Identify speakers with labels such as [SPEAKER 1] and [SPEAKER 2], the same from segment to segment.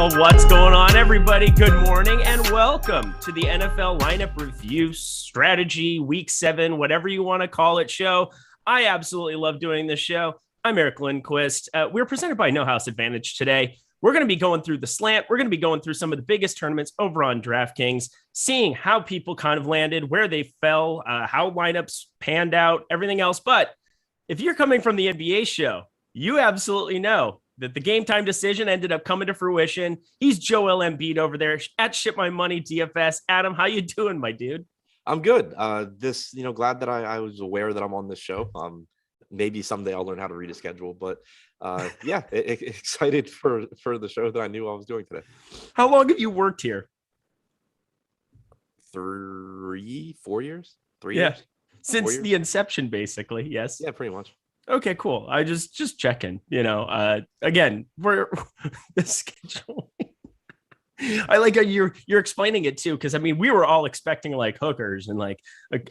[SPEAKER 1] What's going on, everybody? Good morning and welcome to the NFL Lineup Review Strategy Week 7, whatever you want to call it, show. I absolutely love doing this show. I'm Eric Lindquist. We're presented by No House Advantage today. We're going to be going through the slant. We're going to be going through some of the biggest tournaments over on DraftKings, seeing how people kind of landed, where they fell, how lineups panned out, everything else. But if you're coming from the NBA show, you absolutely know that the game time decision ended up coming to fruition. He's Joel Embiid over there at Ship My Money DFS. Adam, how you doing, my dude?
[SPEAKER 2] I'm good. Glad that I was aware that I'm on this show. Maybe someday I'll learn how to read a schedule, but excited for the show that I knew I was doing today.
[SPEAKER 1] How long have you worked here?
[SPEAKER 2] 4 years. 3
[SPEAKER 1] yeah.
[SPEAKER 2] years.
[SPEAKER 1] Since the inception, basically. Yes.
[SPEAKER 2] Yeah, pretty much.
[SPEAKER 1] Okay, cool. I just checking, again, we're the schedule. I like how you're explaining it too, because I mean, we were all expecting like hookers and like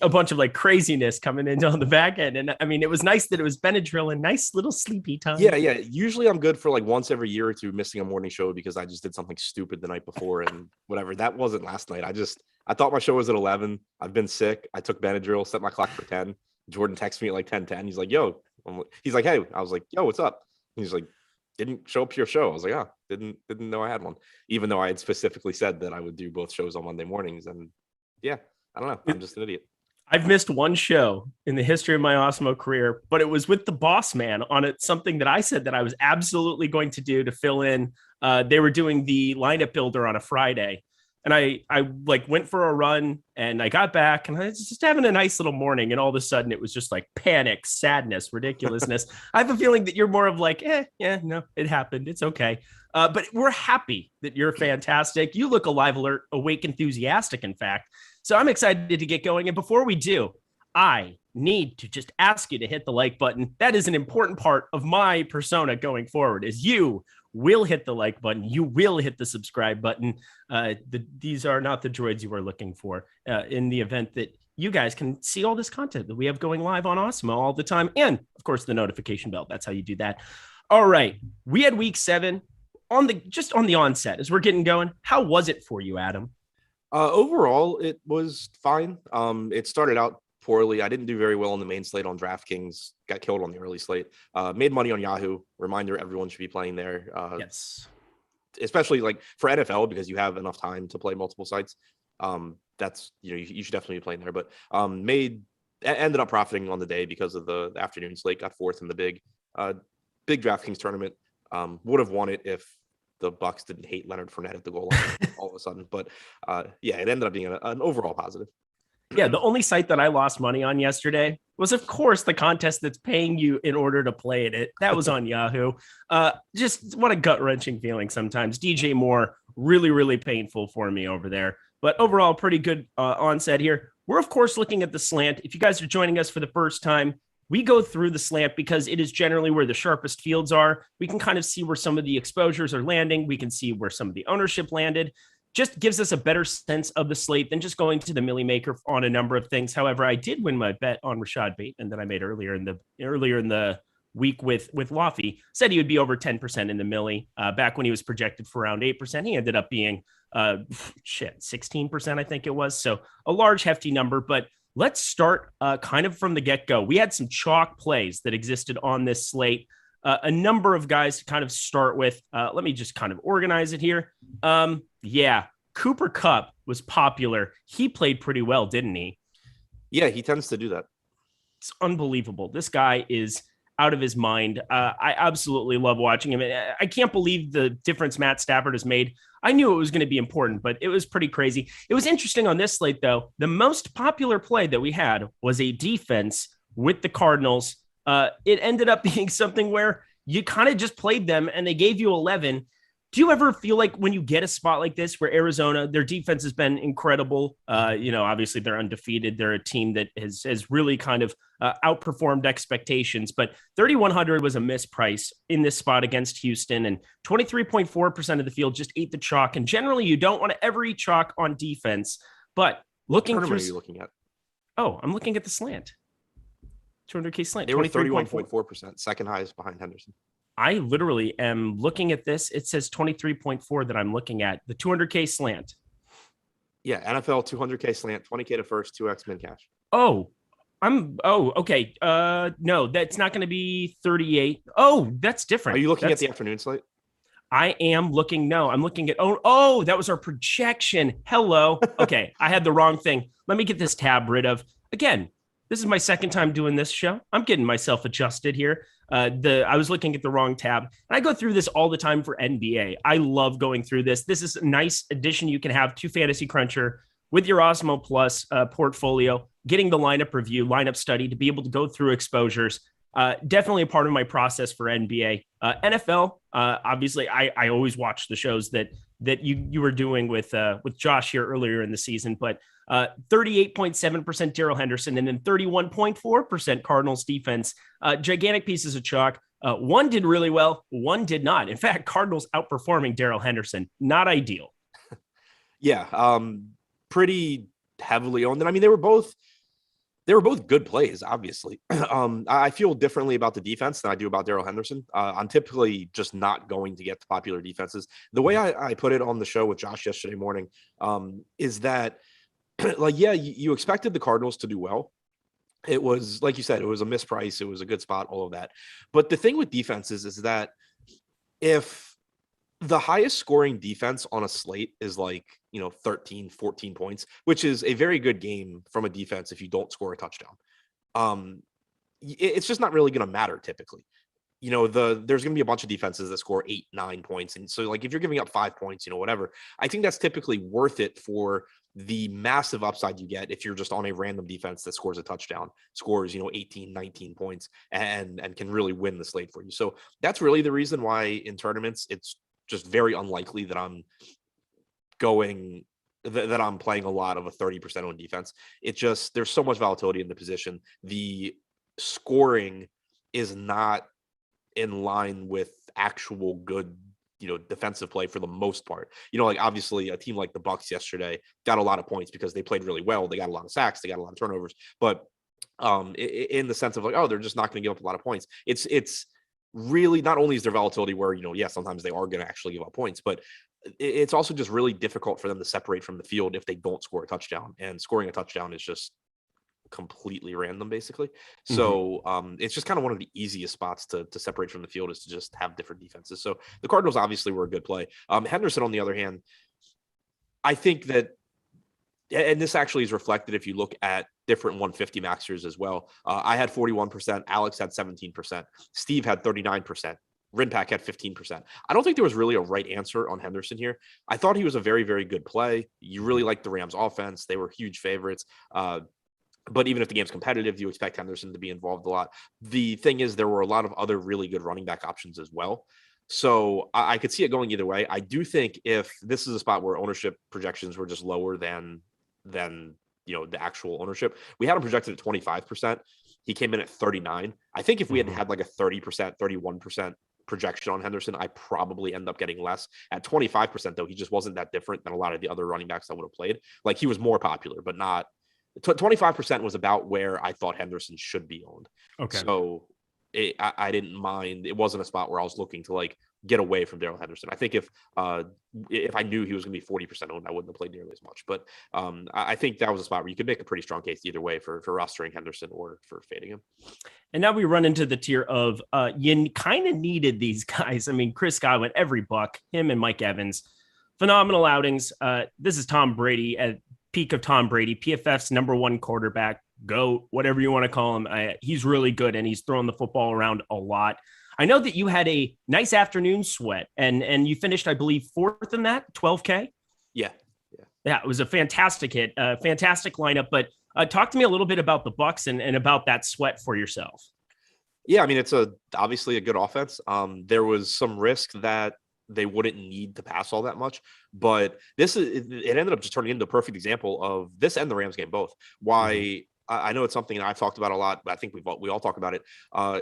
[SPEAKER 1] a bunch of like craziness coming in on the back end. And I mean, it was nice that it was Benadryl and nice little sleepy time.
[SPEAKER 2] Yeah. Usually I'm good for like once every year or two missing a morning show because I just did something stupid the night before and whatever. That wasn't last night. I thought my show was at 11. I've been sick. I took Benadryl, set my clock for 10. Jordan texted me at like 10:10. He's like, yo. He's like, hey. I was like, yo, what's up? He's like, didn't show up to your show. I was like, oh, didn't know I had one, even though I had specifically said that I would do both shows on Monday mornings. And yeah, I don't know. I'm just an idiot.
[SPEAKER 1] I've missed one show in the history of my Osmo career, but it was with the boss man on it. Something that I said that I was absolutely going to do to fill in. They were doing the lineup builder on a Friday. And I like went for a run and I got back and I was just having a nice little morning. And all of a sudden it was just like panic, sadness, ridiculousness. I have a feeling that you're more of like, no, it happened. It's okay. But we're happy that you're fantastic. You look alive, alert, awake, enthusiastic, in fact. So I'm excited to get going. And before we do, I need to just ask you to hit the like button. That is an important part of my persona going forward, is you will hit the like button. You will hit the subscribe button. These are not the droids you are looking for in the event that you guys can see all this content that we have going live on Awesemo all the time. And of course, the notification bell. That's how you do that. All right. We had week 7 on the onset as we're getting going. How was it for you, Adam?
[SPEAKER 2] Overall, it was fine. It started out poorly. I didn't do very well on the main slate on DraftKings. Got killed on the early slate. Made money on Yahoo. Reminder: everyone should be playing there.
[SPEAKER 1] Yes,
[SPEAKER 2] especially like for NFL because you have enough time to play multiple sites. That's you should definitely be playing there. But ended up profiting on the day because of the afternoon slate. Got 4th in the big DraftKings tournament. Would have won it if the Bucs didn't hate Leonard Fournette at the goal line all of a sudden. But it ended up being an overall positive.
[SPEAKER 1] Yeah, the only site that I lost money on yesterday was, of course, the contest that's paying you in order to play it. That was on Yahoo. Just what a gut-wrenching feeling sometimes. DJ Moore, really, really painful for me over there. But overall, pretty good onset here. We're, of course, looking at the slant. If you guys are joining us for the first time, we go through the slant because it is generally where the sharpest fields are. We can kind of see where some of the exposures are landing. We can see where some of the ownership landed. Just gives us a better sense of the slate than just going to the Millie Maker on a number of things. However, I did win my bet on Rashad Bateman that I made earlier in the week with Laffy. Said he would be over 10% in the Millie back when he was projected for around 8%. He ended up being 16%, I think it was. So a large, hefty number. But let's start kind of from the get-go. We had some chalk plays that existed on this slate. A number of guys to kind of start with. Let me just kind of organize it here. Cooper Kupp was popular. He played pretty well, didn't he?
[SPEAKER 2] Yeah, he tends to do that.
[SPEAKER 1] It's unbelievable. This guy is out of his mind. I absolutely love watching him. I can't believe the difference Matt Stafford has made. I knew it was going to be important, but it was pretty crazy. It was interesting on this slate, though. The most popular play that we had was a defense with the Cardinals. It ended up being something where you kind of just played them and they gave you 11. Do you ever feel like when you get a spot like this where Arizona, their defense has been incredible? Obviously they're undefeated. They're a team that has really kind of outperformed expectations, but 3,100 was a misprice in this spot against Houston, and 23.4% of the field just ate the chalk. And generally you don't want to ever eat chalk on defense, but looking through.
[SPEAKER 2] What are you looking at?
[SPEAKER 1] Oh, I'm looking at the slant. 200K slant.
[SPEAKER 2] They were 31.4%, second highest behind Henderson.
[SPEAKER 1] I literally am looking at this. It says 23.4 that I'm looking at the 200K slant.
[SPEAKER 2] Yeah, NFL 200K slant, 20K to first, 2x min cash.
[SPEAKER 1] Okay. No, that's not going to be 38. Oh, that's different.
[SPEAKER 2] Are you looking at the afternoon slate?
[SPEAKER 1] I am looking. No, I'm looking at. Oh, that was our projection. Hello. Okay, I had the wrong thing. Let me get this tab rid of. Again, this is my second time doing this show. I'm getting myself adjusted here. I was looking at the wrong tab. And I go through this all the time for NBA. I love going through this. This is a nice addition you can have to Fantasy Cruncher with your Osmo Plus portfolio, getting the lineup review, lineup study to be able to go through exposures. Definitely a part of my process for NBA. NFL, obviously, I always watch the shows that you were doing with Josh here earlier in the season, but 38.7% Darrell Henderson and then 31.4% Cardinals defense. Gigantic pieces of chalk. One did really well, one did not. In fact, Cardinals outperforming Darrell Henderson. Not ideal.
[SPEAKER 2] Yeah, pretty heavily owned. And I mean, they were both good plays, obviously. I feel differently about the defense than I do about Darrell Henderson. I'm typically just not going to get the popular defenses. The way I put it on the show with Josh yesterday morning is that, like, yeah, you expected the Cardinals to do well. It was, like you said, it was a misprice. It was a good spot, all of that. But the thing with defenses is that if the highest scoring defense on a slate is like, 13, 14 points, which is a very good game from a defense if you don't score a touchdown. It's just not really going to matter typically. There's going to be a bunch of defenses that score 8, 9 points. And so like if you're giving up 5 points, whatever, I think that's typically worth it for the massive upside you get if you're just on a random defense that scores a touchdown, scores, 18, 19 points and can really win the slate for you. So that's really the reason why in tournaments, it's just very unlikely that I'm playing a lot of a 30% on defense. It just, there's so much volatility in the position. The scoring is not in line with actual good, defensive play for the most part. Like obviously a team like the Bucs yesterday got a lot of points because they played really well. They got a lot of sacks, they got a lot of turnovers, but in the sense of like, oh, they're just not going to give up a lot of points. It's really, not only is there volatility where, sometimes they are going to actually give up points, but it's also just really difficult for them to separate from the field if they don't score a touchdown, and scoring a touchdown is just completely random basically. So it's just kind of one of the easiest spots to separate from the field is to just have different defenses. So the Cardinals obviously were a good play. Henderson, on the other hand, I think that, and this actually is reflected if you look at different 150 maxers as well. I had 41%, Alex had 17%, Steve had 39%, Rinpack had 15%. I don't think there was really a right answer on Henderson here. I thought he was a very, very good play. You really liked the Rams offense. They were huge favorites. But even if the game's competitive, you expect Henderson to be involved a lot. The thing is, there were a lot of other really good running back options as well. So I could see it going either way. I do think if this is a spot where ownership projections were just lower than the actual ownership, we had him projected at 25%. He came in at 39. I think if we had like a 30%, 31% projection on Henderson, I probably end up getting less. At 25%, though, he just wasn't that different than a lot of the other running backs I would have played. Like, he was more popular, but not 25% was about where I thought Henderson should be owned. Okay. So I didn't mind. It wasn't a spot where I was looking to like get away from Darrell Henderson. I think if I knew he was going to be 40% owned, I wouldn't have played nearly as much. But I think that was a spot where you could make a pretty strong case either way for rostering Henderson or for fading him.
[SPEAKER 1] And now we run into the tier of you kind of needed these guys. I mean, Chris Godwin, every buck, him and Mike Evans, phenomenal outings. This is Tom Brady at peak of Tom Brady, PFF's #1 quarterback, GOAT, whatever you want to call him. He's really good, and he's throwing the football around a lot. I know that you had a nice afternoon sweat, and you finished, I believe, 4th in that, 12K?
[SPEAKER 2] Yeah,
[SPEAKER 1] it was a fantastic hit, fantastic lineup. But talk to me a little bit about the Bucs and about that sweat for yourself.
[SPEAKER 2] Yeah, I mean, it's obviously a good offense. There was some risk that they wouldn't need to pass all that much, but it ended up just turning into a perfect example of this and the Rams game both. Why I know it's something I've talked about a lot, but I think we all talk about it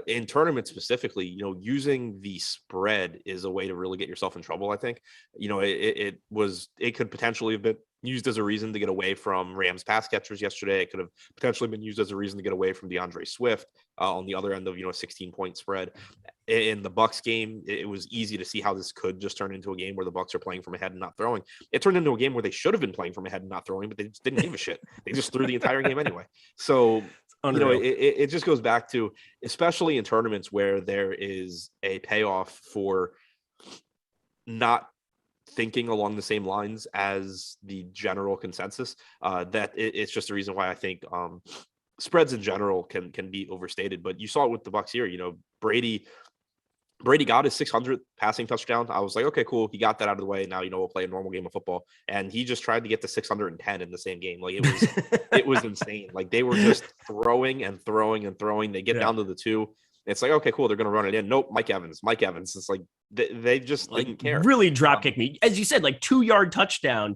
[SPEAKER 2] in tournaments specifically. Using the spread is a way to really get yourself in trouble. I think it could potentially have used as a reason to get away from Rams pass catchers yesterday. It could have potentially been used as a reason to get away from DeAndre Swift on the other end of, a 16-point spread. In the Bucs game, it was easy to see how this could just turn into a game where the Bucs are playing from ahead and not throwing. It turned into a game where they should have been playing from ahead and not throwing, but they just didn't give a shit. They just threw the entire game anyway. So, it just goes back to, especially in tournaments where there is a payoff for not thinking along the same lines as the general consensus, that it's just the reason why I think spreads in general can be overstated. But you saw it with the Bucs here. Brady got his 600th passing touchdown. I was like, okay, cool. He got that out of the way. Now, we'll play a normal game of football. And he just tried to get to 610 in the same game. Like, it was insane. Like, they were just throwing and throwing and throwing. They get down to the 2. It's like, okay, cool. They're going to run it in. Nope. Mike Evans. It's like, they just didn't care.
[SPEAKER 1] Really drop kick me. As you said, like 2-yard touchdown.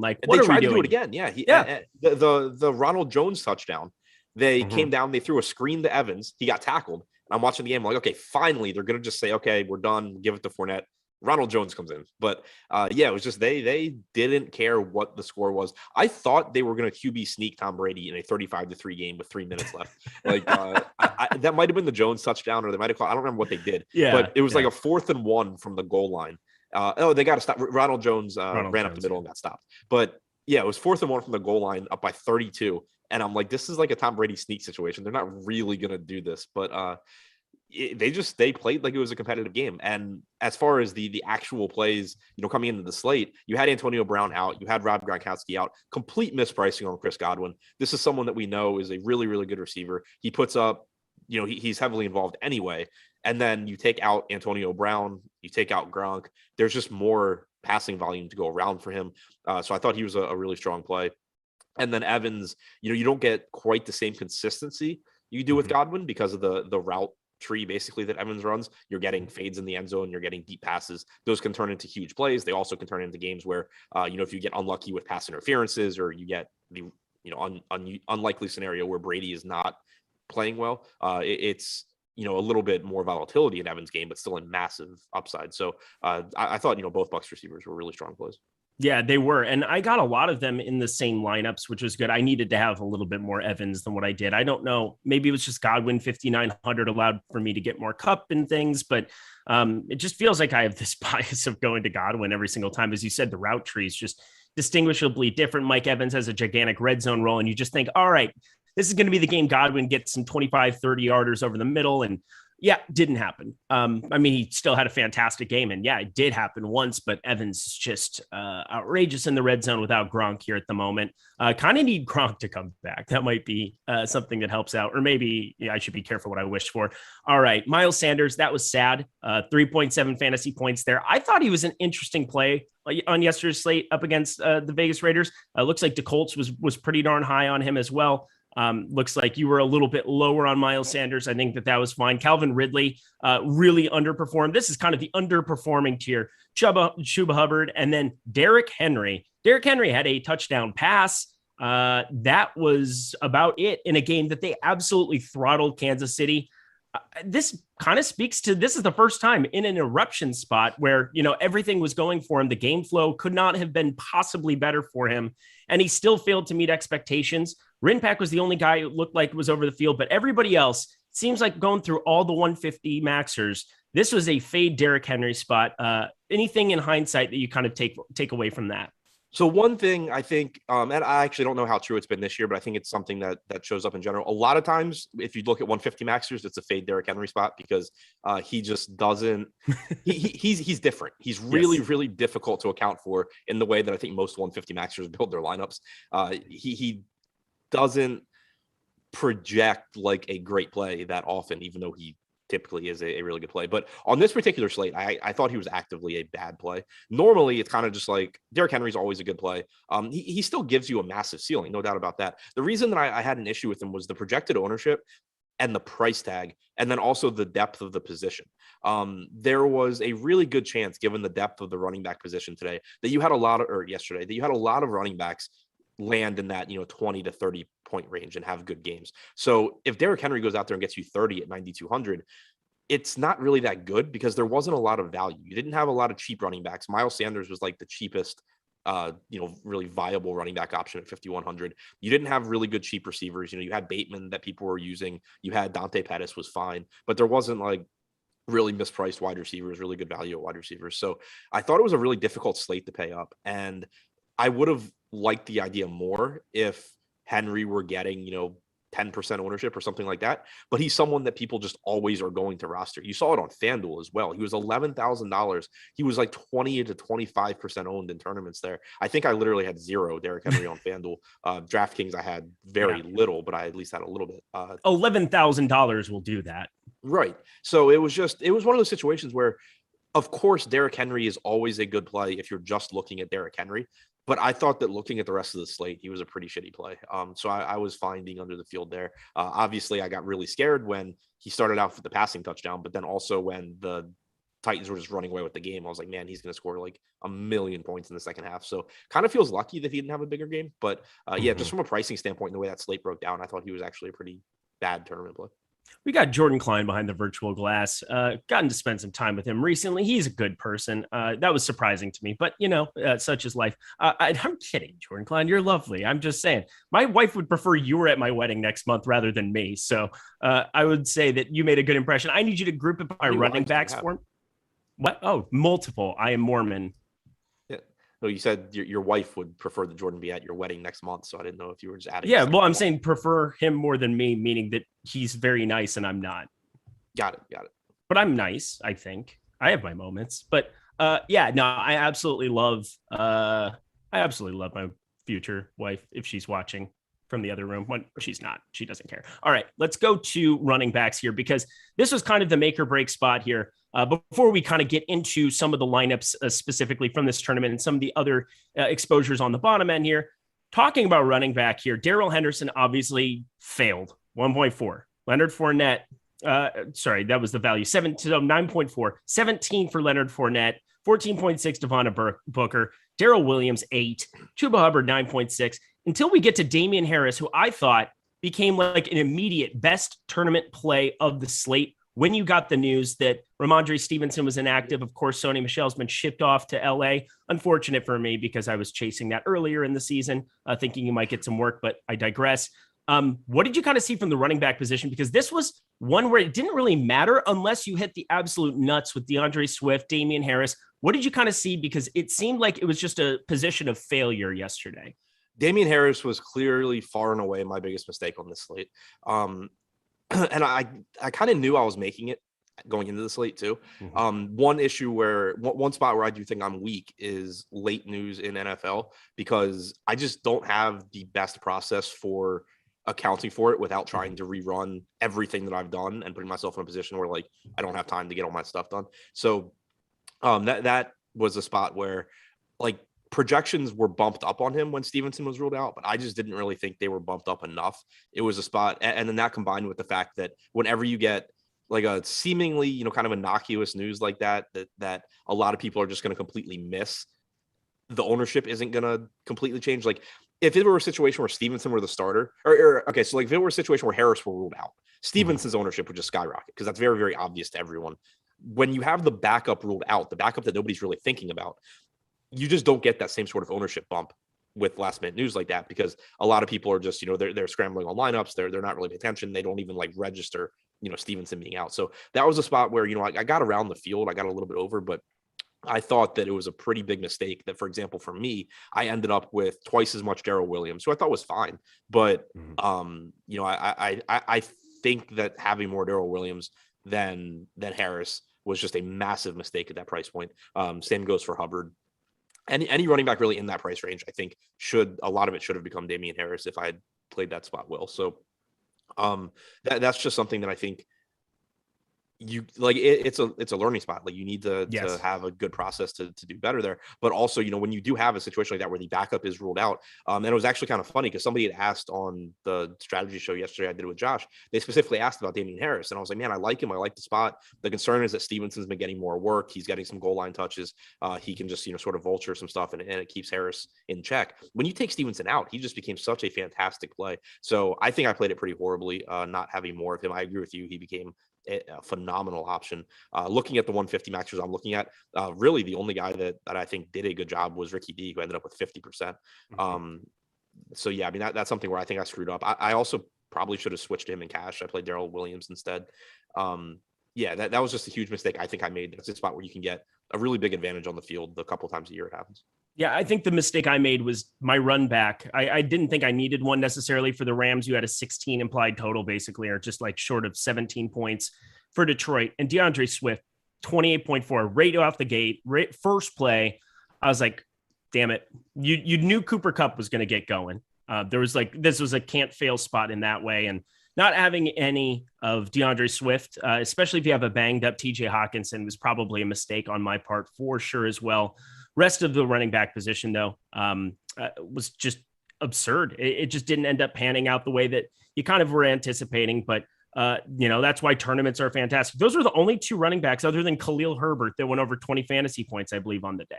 [SPEAKER 1] Like, what
[SPEAKER 2] they
[SPEAKER 1] are
[SPEAKER 2] tried
[SPEAKER 1] we
[SPEAKER 2] to
[SPEAKER 1] doing?
[SPEAKER 2] do it again. Yeah. The Ronald Jones touchdown, they came down, they threw a screen to Evans. He got tackled. I'm watching the game. I'm like, okay, finally, they're going to just say, okay, we're done. Give it to Fournette. Ronald Jones comes in. But it was just they didn't care what the score was. I thought they were going to QB sneak Tom Brady in a 35-3 game with 3 minutes left. Like that might have been the Jones touchdown, or they might have called. I don't remember what they did. Yeah, but it was like a 4th and 1 from the goal line. They got to stop. Ronald Jones ran up the middle and got stopped. But yeah, it was 4th and 1 from the goal line, up by 32. And I'm like, this is like a Tom Brady sneak situation. They're not really going to do this, but they played like it was a competitive game. And as far as the actual plays, coming into the slate, you had Antonio Brown out, you had Rob Gronkowski out, complete mispricing on Chris Godwin. This is someone that we know is a really, really good receiver. He puts up, he's heavily involved anyway. And then you take out Antonio Brown, you take out Gronk. There's just more passing volume to go around for him. So I thought he was a really strong play. And then Evans, you don't get quite the same consistency you do with Godwin because of the route tree basically that Evans runs. You're getting fades in the end zone, you're getting deep passes. Those can turn into huge plays. They also can turn into games where if you get unlucky with pass interferences, or you get the unlikely scenario where Brady is not playing well, it's a little bit more volatility in Evans' game, but still a massive upside. So I thought both Bucs receivers were really strong plays.
[SPEAKER 1] Yeah, they were. And I got a lot of them in the same lineups, which was good. I needed to have a little bit more Evans than what I did. I don't know. Maybe it was just Godwin 5,900 allowed for me to get more Cup and things, but it just feels like I have this bias of going to Godwin every single time. As you said, the route tree is just distinguishably different. Mike Evans has a gigantic red zone role, and you just think, all right, this is going to be the game Godwin gets some 25, 30 yarders over the middle. And yeah, didn't happen. He still had a fantastic game, and yeah, it did happen once, but Evans is just outrageous in the red zone without Gronk here at the moment. Kind of need Gronk to come back. That might be something that helps out, or maybe I should be careful what I wish for. All right, Miles Sanders, that was sad. 3.7 fantasy points there. I thought he was an interesting play on yesterday's slate up against the Vegas Raiders. Looks like DeColts was pretty darn high on him as well. Looks like you were a little bit lower on Miles Sanders. I think that was fine. Calvin Ridley really underperformed. This is kind of the underperforming tier. Chuba Hubbard, and then Derrick Henry. Derrick Henry had a touchdown pass. That was about it in a game that they absolutely throttled Kansas City. This kind of speaks to, this is the first time in an eruption spot where, everything was going for him. The game flow could not have been possibly better for him, and he still failed to meet expectations. Rinpack was the only guy who looked like was over the field, but everybody else seems like going through all the 150 maxers. This was a fade Derrick Henry spot. Anything in hindsight that you kind of take away from that?
[SPEAKER 2] So one thing I think, and I actually don't know how true it's been this year, but I think it's something that shows up in general. A lot of times, if you look at 150 maxers, it's a fade Derrick Henry spot because he just doesn't. He's different. He's really, really difficult to account for in the way that I think most 150 maxers build their lineups. He doesn't project like a great play that often, even though he typically is a really good play. But on this particular slate, I thought he was actively a bad play. Normally, it's kind of just like Derrick Henry's always a good play. He still gives you a massive ceiling, no doubt about that. The reason that I had an issue with him was the projected ownership and the price tag, and then also the depth of the position. There was a really good chance, given the depth of the running back position today, that you had a lot of running backs land in that 20 to 30 point range and have good games. So if Derrick Henry goes out there and gets you 30 at 9,200, it's not really that good because there wasn't a lot of value. You didn't have a lot of cheap running backs. Miles Sanders was like the cheapest really viable running back option at 5,100. You didn't have really good cheap receivers. You had Bateman that people were using. You had Dante Pettis was fine, but there wasn't like really mispriced wide receivers, really good value at wide receivers. So I thought it was a really difficult slate to pay up. And I would have liked the idea more if Henry were getting, 10% ownership or something like that. But he's someone that people just always are going to roster. You saw it on FanDuel as well. He was $11,000. He was like 20 to 25% owned in tournaments there. I think I literally had zero Derrick Henry on FanDuel. DraftKings, I had very little, but I at least had a little bit.
[SPEAKER 1] $11,000 will do that.
[SPEAKER 2] Right. So it was one of those situations where, of course, Derrick Henry is always a good play if you're just looking at Derrick Henry. But I thought that looking at the rest of the slate, he was a pretty shitty play. So I was fine being under the field there. Obviously, I got really scared when he started out for the passing touchdown, but then also when the Titans were just running away with the game, I was like, man, he's going to score like 1,000,000 points in the second half. So kind of feels lucky that he didn't have a bigger game. But just from a pricing standpoint, the way that slate broke down, I thought he was actually a pretty bad tournament play.
[SPEAKER 1] We got Jordan Klein behind the virtual glass. Gotten to spend some time with him recently. He's a good person. That was surprising to me, but such is life. I'm kidding, Jordan Klein. You're lovely. I'm just saying, my wife would prefer you were at my wedding next month rather than me. So I would say that you made a good impression. I need you to group it by running backs for him. What? Oh, multiple. I am Mormon.
[SPEAKER 2] No, you said your wife would prefer that Jordan be at your wedding next month, so I didn't know if you were just adding.
[SPEAKER 1] Yeah, well, I'm saying prefer him more than me, meaning that he's very nice and I'm not.
[SPEAKER 2] Got it.
[SPEAKER 1] But I'm nice, I think. I have my moments, but I absolutely love my future wife if she's watching from the other room. When she's not, she doesn't care. All right, let's go to running backs here because this was kind of the make or break spot here. Before we kind of get into some of the lineups specifically from this tournament and some of the other exposures on the bottom end here, talking about running back here, Darrell Henderson obviously failed 1.4. Leonard Fournette, that was the value, 9.4, 17 for Leonard Fournette, 14.6 Devonta Booker, Darrell Williams 8, Chuba Hubbard 9.6, until we get to Damian Harris, who I thought became like an immediate best tournament play of the slate. When you got the news that Ramondre Stevenson was inactive, of course, Sony Michel's been shipped off to LA. Unfortunate for me because I was chasing that earlier in the season, thinking he might get some work, but I digress. What did you kind of see from the running back position? Because this was one where it didn't really matter unless you hit the absolute nuts with DeAndre Swift, Damian Harris. What did you kind of see? Because it seemed like it was just a position of failure yesterday.
[SPEAKER 2] Damian Harris was clearly far and away my biggest mistake on this slate. And I kind of knew I was making it going into the slate too. Mm-hmm. One spot where I do think I'm weak is late news in NFL, because I just don't have the best process for accounting for it without trying to rerun everything that I've done and putting myself in a position where like I don't have time to get all my stuff done. So that was a spot where like projections were bumped up on him when Stevenson was ruled out, but I just didn't really think they were bumped up enough. It was a spot. And then that combined with the fact that whenever you get like a seemingly, kind of innocuous news like that a lot of people are just going to completely miss, the ownership isn't going to completely change. Like if it were a situation where Stevenson were the starter so like if it were a situation where Harris were ruled out, Stevenson's ownership would just skyrocket because that's very, very obvious to everyone. When you have the backup ruled out, the backup that nobody's really thinking about, you just don't get that same sort of ownership bump with last minute news like that, because a lot of people are just, they're scrambling on lineups. They're not really paying attention. They don't even like register, Stevenson being out. So that was a spot where, I got around the field. I got a little bit over, but I thought that it was a pretty big mistake that, for example, for me, I ended up with twice as much Darrell Williams, who I thought was fine. But, I think that having more Darrell Williams than Harris was just a massive mistake at that price point. Same goes for Hubbard. Any running back really in that price range, I think a lot of it should have become Damian Harris if I had played that spot well. So that's just something that I think you like. It's a learning spot. Like you need to have a good process to do better there. But also, when you do have a situation like that where the backup is ruled out, and it was actually kind of funny because somebody had asked on the strategy show yesterday I did with Josh, they specifically asked about Damian Harris, and I was like, man, I like him. I like the spot. The concern is that Stevenson's been getting more work. He's getting some goal line touches. He can just sort of vulture some stuff, and it keeps Harris in check. When you take Stevenson out, he just became such a fantastic play. So I think I played it pretty horribly, not having more of him. I agree with you. He became a phenomenal option. Looking at the 150 maxers I'm looking at, really the only guy that I think did a good job was Ricky D, who ended up with 50%. So yeah, I mean, that's something where I think I screwed up. I also probably should have switched him in cash. I played Darrell Williams instead. Yeah, that was just a huge mistake I think I made. It's a spot where you can get a really big advantage on the field a couple times a year it happens.
[SPEAKER 1] Yeah, I think the mistake I made was my run back. I didn't think I needed one necessarily for the Rams. You had a 16 implied total basically, or just like short of 17 points for Detroit. And DeAndre Swift, 28.4, right off the gate, first play. I was like, damn it. You knew Cooper Kupp was going to get going. This was a can't fail spot in that way. And not having any of DeAndre Swift, especially if you have a banged up TJ Hawkinson, was probably a mistake on my part for sure as well. Rest of the running back position, though, was just absurd. It just didn't end up panning out the way that you kind of were anticipating. But, that's why tournaments are fantastic. Those were the only two running backs other than Khalil Herbert that went over 20 fantasy points, I believe, on the day.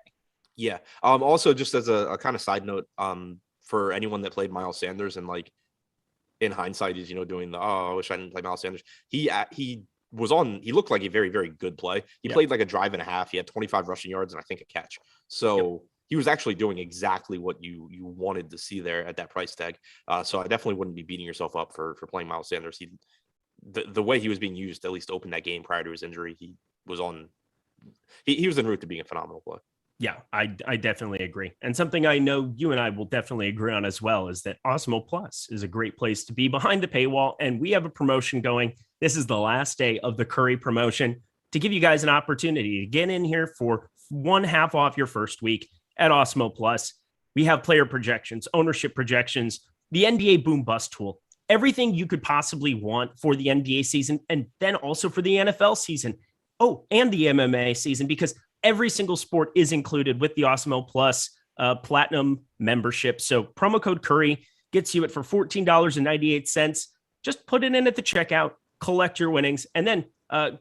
[SPEAKER 2] Yeah. Also, just as a kind of side note, for anyone that played Miles Sanders and like in hindsight is, doing I wish I didn't play Miles Sanders. He looked like a very, very good play. He played like a drive and a half. He had 25 rushing yards and I think a catch. So he was actually doing exactly what you wanted to see there at that price tag. So I definitely wouldn't be beating yourself up for playing Miles Sanders. The way he was being used, at least to open that game prior to his injury, he was en route to being a phenomenal play.
[SPEAKER 1] Yeah, I definitely agree. And something I know you and I will definitely agree on as well is that Awesemo Plus is a great place to be behind the paywall. And we have a promotion going. This is the last day of the Curry promotion to give you guys an opportunity to get in here for 1/2 off your first week at Awesemo Plus. We have player projections, ownership projections, the NBA boom bust tool, everything you could possibly want for the NBA season, and then also for the NFL season. Oh, and the MMA season, because every single sport is included with the Awesemo Plus Platinum membership. So promo code Curry gets you it for $14.98. Just put it in at the checkout, collect your winnings, and then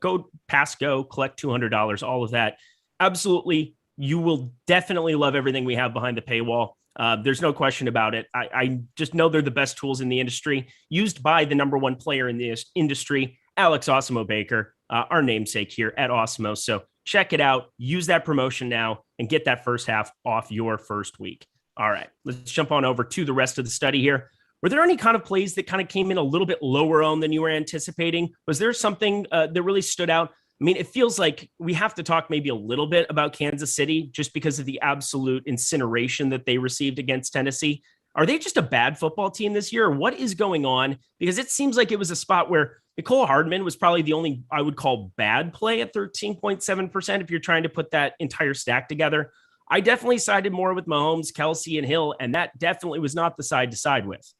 [SPEAKER 1] go, collect $200, all of that. Absolutely. You will definitely love everything we have behind the paywall. There's no question about it. I just know they're the best tools in the industry, used by the number one player in the industry, Alex Awesemo Baker, our namesake here at Awesemo. So check it out. Use that promotion now and get that first half off your first week. All right, let's jump on over to the rest of the study here. Were there any kind of plays that kind of came in a little bit lower owned than you were anticipating? Was there something that really stood out? I mean, it feels like we have to talk maybe a little bit about Kansas City just because of the absolute incineration that they received against Tennessee. Are they just a bad football team this year? Or what is going on? Because it seems like it was a spot where Nicole Hardman was probably the only I would call bad play at 13.7% if you're trying to put that entire stack together. I definitely sided more with Mahomes, Kelsey, and Hill, and that definitely was not the side to side with.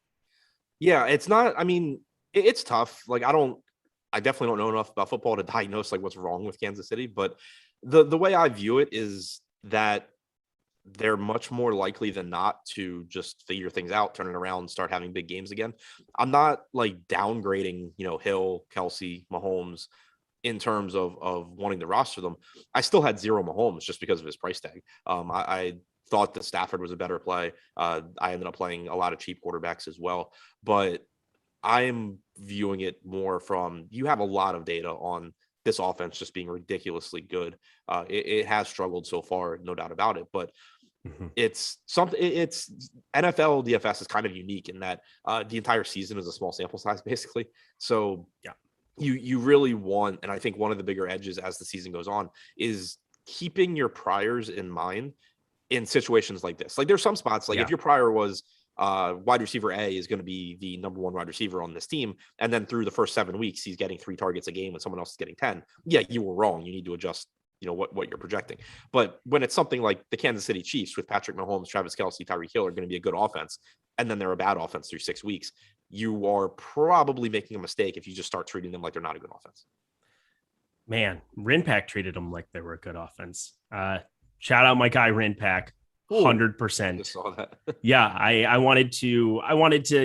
[SPEAKER 2] Yeah, it's not. I mean, it's tough. Like, I definitely don't know enough about football to diagnose like what's wrong with Kansas City. But the way I view it is that they're much more likely than not to just figure things out, turn it around, and start having big games again. I'm not like downgrading, Hill, Kelsey, Mahomes in terms of wanting to roster them. I still had zero Mahomes just because of his price tag. I thought that Stafford was a better play. I ended up playing a lot of cheap quarterbacks as well, but I am viewing it more from, you have a lot of data on this offense just being ridiculously good. It has struggled so far, no doubt about it, but it's something. It's NFL DFS is kind of unique in that the entire season is a small sample size, basically. So yeah, you really want, and I think one of the bigger edges as the season goes on is keeping your priors in mind in situations like this. Like, there's some spots, like if your prior was wide receiver A is going to be the number one wide receiver on this team, and then through the first 7 weeks he's getting 3 targets a game and someone else is getting 10. Yeah, you were wrong. You need to adjust what you're projecting. But when it's something like the Kansas City Chiefs with Patrick Mahomes, Travis Kelsey, Tyreek Hill are going to be a good offense, and then they're a bad offense through 6 weeks, you are probably making a mistake if you just start treating them like they're not a good offense.
[SPEAKER 1] Man, Rinpack treated them like they were a good offense. Shout out my guy Rinpack. 100%.
[SPEAKER 2] Just saw that.
[SPEAKER 1] Yeah, I wanted to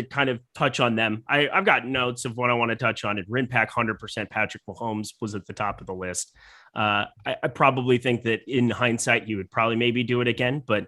[SPEAKER 1] kind of touch on them. I've got notes of what I want to touch on. It Rinpack 100%. Patrick Mahomes was at the top of the list. I probably think that in hindsight he would probably maybe do it again, but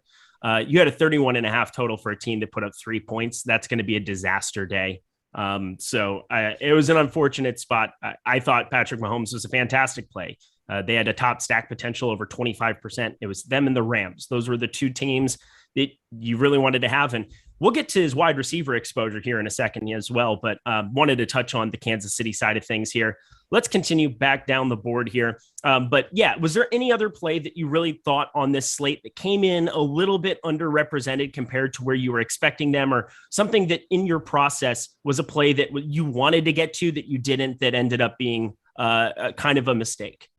[SPEAKER 1] you had a 31.5 total for a team that put up 3 points. That's going to be a disaster day It was an unfortunate spot. I thought Patrick Mahomes was a fantastic play. They had a top stack potential over 25%. It was them and the Rams. Those were the two teams that you really wanted to have. And we'll get to his wide receiver exposure here in a second as well, but wanted to touch on the Kansas City side of things here. Let's continue back down the board here. But yeah, was there any other play that you really thought on this slate that came in a little bit underrepresented compared to where you were expecting them, or something that in your process was a play that you wanted to get to that you didn't, that ended up being kind of a mistake?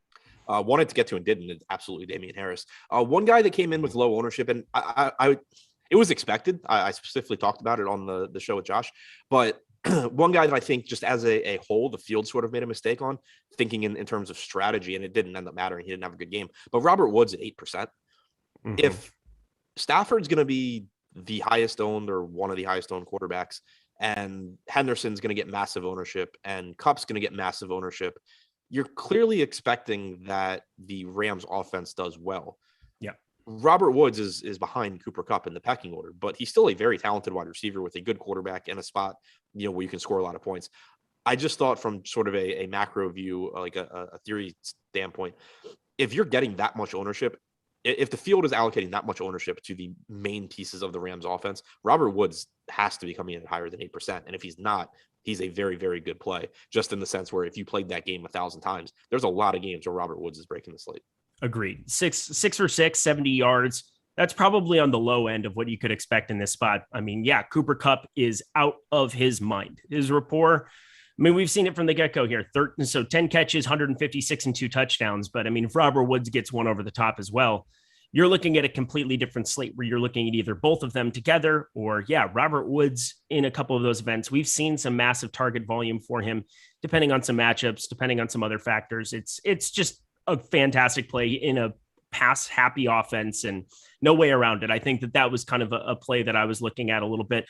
[SPEAKER 2] Wanted to get to and didn't, is absolutely Damian Harris. One guy that came in with low ownership, and it was expected. I specifically talked about it on the show with Josh, but one guy that I think just as a whole, the field sort of made a mistake on thinking in terms of strategy, and it didn't end up mattering. He didn't have a good game, but Robert Woods at 8%. Mm-hmm. If Stafford's going to be the highest owned or one of the highest owned quarterbacks, and Henderson's going to get massive ownership and Kupp's going to get massive ownership, you're clearly expecting that the Rams offense does well.
[SPEAKER 1] Yeah.
[SPEAKER 2] Robert Woods is behind Cooper Kupp in the pecking order, but he's still a very talented wide receiver with a good quarterback in a spot, where you can score a lot of points. I just thought from sort of a macro view, like a theory standpoint, if you're getting that much ownership, if the field is allocating that much ownership to the main pieces of the Rams offense, Robert Woods has to be coming in at higher than 8%. And if he's not, he's a very, very good play, just in the sense where if you played that game 1,000 times, there's a lot of games where Robert Woods is breaking the slate.
[SPEAKER 1] Agreed. 6 for 6, 70 yards. That's probably on the low end of what you could expect in this spot. I mean, yeah, Cooper Kupp is out of his mind. His rapport, I mean, we've seen it from the get-go here. 10 catches, 156 and 2 touchdowns. But I mean, if Robert Woods gets one over the top as well, you're looking at a completely different slate where you're looking at either both of them together or, yeah, Robert Woods in a couple of those events. We've seen some massive target volume for him, depending on some matchups, depending on some other factors. It's just a fantastic play in a pass happy offense and no way around it. I think that was kind of a play that I was looking at a little bit.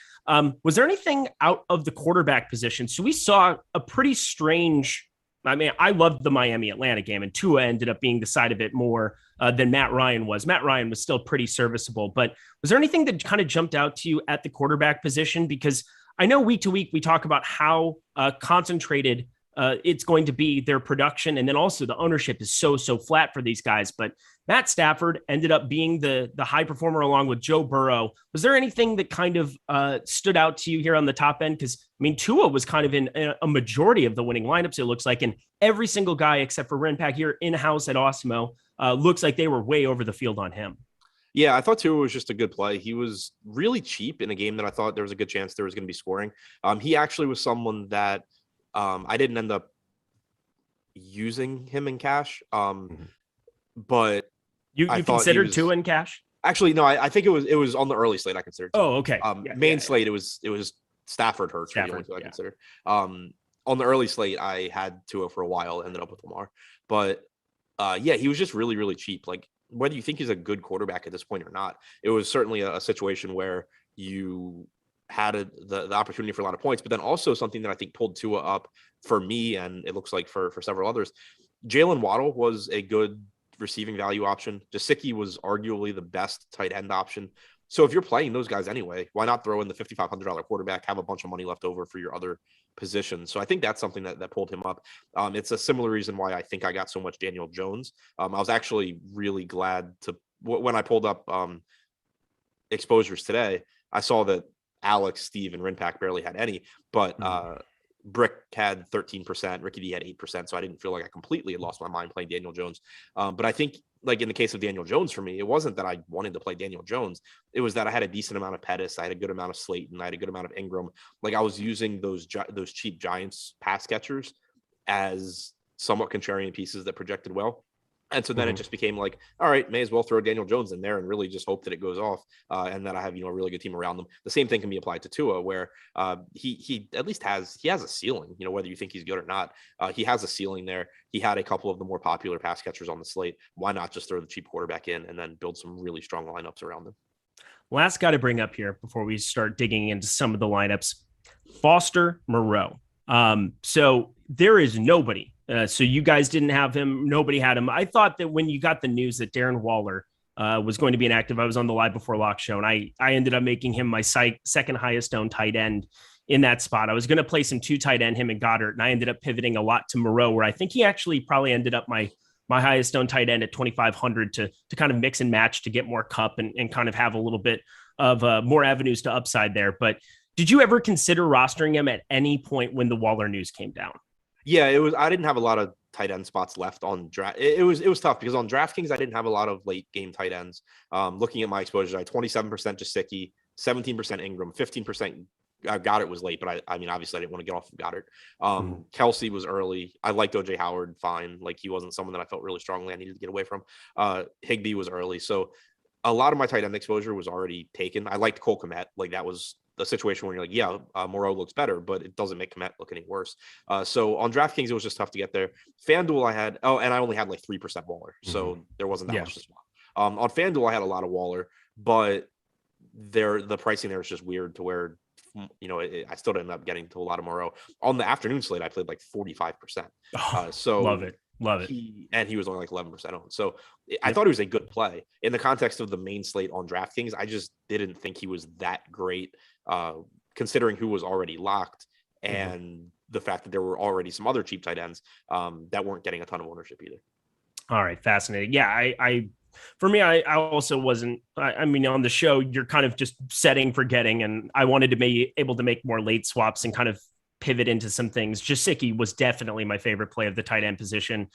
[SPEAKER 1] Was there anything out of the quarterback position? So we saw a pretty strange, I mean, I loved the Miami-Atlanta game, and Tua ended up being the side of it more than Matt Ryan was. Matt Ryan was still pretty serviceable, but was there anything that kind of jumped out to you at the quarterback position? Because I know week to week we talk about how concentrated it's going to be, their production, and then also the ownership is so flat for these guys. But Matt Stafford ended up being the high performer along with Joe Burrow. Was there anything that kind of stood out to you here on the top end? Because I mean, Tua was kind of in a majority of the winning lineups, it looks like, and every single guy except for Renpack here in-house at Osmo looks like they were way over the field on him.
[SPEAKER 2] Yeah, I thought Tua was just a good play. He was really cheap in a game that I thought there was a good chance there was going to be scoring. He actually was someone that I didn't end up using him in cash, but
[SPEAKER 1] you considered Tua in cash?
[SPEAKER 2] Actually, no. I think it was on the early slate. I considered.
[SPEAKER 1] Oh, okay.
[SPEAKER 2] Slate, it was Stafford Hurts. Stafford, I considered. On the early slate, I had Tua for a while. Ended up with Lamar, but he was just really, really cheap. Like, whether you think he's a good quarterback at this point or not, it was certainly a situation where you had the opportunity for a lot of points, but then also something that I think pulled Tua up for me, and it looks like for several others. Jalen Waddle was a good receiving value option. Gesicki was arguably the best tight end option. So if you're playing those guys anyway, why not throw in the $5,500 quarterback, have a bunch of money left over for your other positions? So I think that's something that pulled him up. It's a similar reason why I think I got so much Daniel Jones. I was actually really glad when I pulled up exposures today, I saw that Alex, Steve, and Renpack barely had any, but Brick had 13%, Ricky D had 8%, so I didn't feel like I completely had lost my mind playing Daniel Jones. But I think, like in the case of Daniel Jones, for me, it wasn't that I wanted to play Daniel Jones. It was that I had a decent amount of Pettis, I had a good amount of Slayton, I had a good amount of Ingram. Like, I was using those cheap Giants pass catchers as somewhat contrarian pieces that projected well. And so then it just became like, all right, may as well throw Daniel Jones in there and really just hope that it goes off and that I have, a really good team around them. The same thing can be applied to Tua, where he at least has a ceiling, whether you think he's good or not. He has a ceiling there. He had a couple of the more popular pass catchers on the slate. Why not just throw the cheap quarterback in and then build some really strong lineups around them?
[SPEAKER 1] Last guy to bring up here before we start digging into some of the lineups, Foster Moreau. So there is nobody. So you guys didn't have him. Nobody had him. I thought that when you got the news that Darren Waller was going to be inactive, I was on the Live Before Lock show, and I ended up making him my second highest owned tight end in that spot. I was going to play some 2 tight end, him and Goddard, and I ended up pivoting a lot to Moreau, where I think he actually probably ended up my highest owned tight end at 2,500 to kind of mix and match to get more cup and kind of have a little bit of more avenues to upside there. But did you ever consider rostering him at any point when the Waller news came down?
[SPEAKER 2] Yeah, I didn't have a lot of tight end spots left on draft. It was tough because on DraftKings I didn't have a lot of late game tight ends. Looking at my exposure, I had 27% Gesicki, 17% Ingram, 15% Goddard was late, but I mean obviously I didn't want to get off of Goddard. Kelsey was early. I liked OJ Howard fine. Like he wasn't someone that I felt really strongly I needed to get away from. Higbee was early, so a lot of my tight end exposure was already taken. I liked Cole Kmet. Like that was the situation where you're like, yeah, Moreau looks better, but it doesn't make Kmet look any worse. So on DraftKings, it was just tough to get there. FanDuel, I had, and I only had like 3% Waller. So there wasn't that much to swap. On FanDuel, I had a lot of Waller, but the pricing there is just weird to where, I still ended up getting to a lot of Moreau. On the afternoon slate, I played like 45%. So
[SPEAKER 1] love it.
[SPEAKER 2] He was only like 11% owned. So I thought he was a good play in the context of the main slate on DraftKings. I just didn't think he was that great, considering who was already locked and the fact that there were already some other cheap tight ends that weren't getting a ton of ownership either.
[SPEAKER 1] All right. Fascinating. Yeah. For me, I also wasn't, I mean, on the show, you're kind of just setting, forgetting, and I wanted to be able to make more late swaps and kind of pivot into some things. Gesicki was definitely my favorite play of the tight end position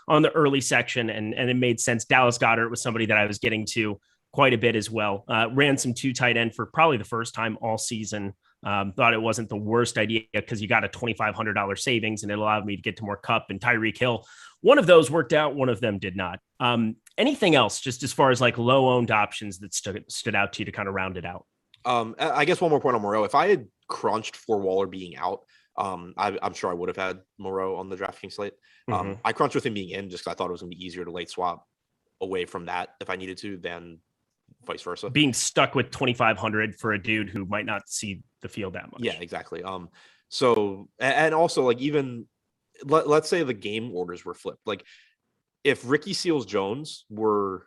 [SPEAKER 1] on the early section. And it made sense. Dallas Goedert was somebody that I was getting to quite a bit as well. Ran some 2 tight end for probably the first time all season. Thought it wasn't the worst idea because you got a $2,500 savings and it allowed me to get to more cup and Tyreek Hill. One of those worked out. One of them did not. Anything else just as far as like low owned options that stood out to you to kind of round it out?
[SPEAKER 2] I guess one more point on Moreau. If I had crunched for Waller being out, I'm sure I would have had Moreau on the DraftKings slate. I crunched with him being in just because I thought it was going to be easier to late swap away from that if I needed to than vice versa.
[SPEAKER 1] Being stuck with 2,500 for a dude who might not see the field that much.
[SPEAKER 2] Yeah, exactly. So, and also like even let's say the game orders were flipped. Like if Ricky Seals-Jones were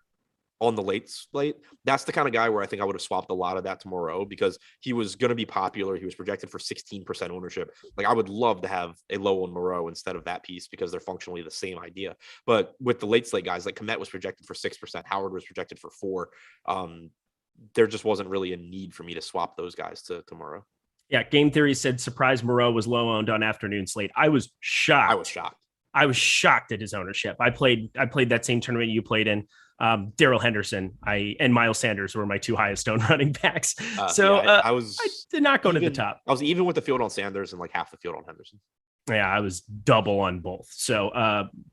[SPEAKER 2] on the late slate, that's the kind of guy where I think I would have swapped a lot of that to Moreau because he was going to be popular. He was projected for 16% ownership. Like I would love to have a low on Moreau instead of that piece because they're functionally the same idea. But with the late slate guys, like Kmet was projected for 6%, Howard was projected for 4%. There just wasn't really a need for me to swap those guys to Moreau.
[SPEAKER 1] Yeah, Game Theory said surprise Moreau was low owned on afternoon slate. I was shocked. I was shocked at his ownership. I played that same tournament you played in. Darrell Henderson, and Miles Sanders were my 2 highest owned running backs. I did not go to the top.
[SPEAKER 2] I was even with the field on Sanders and like half the field on Henderson.
[SPEAKER 1] Yeah, I was double on both. So,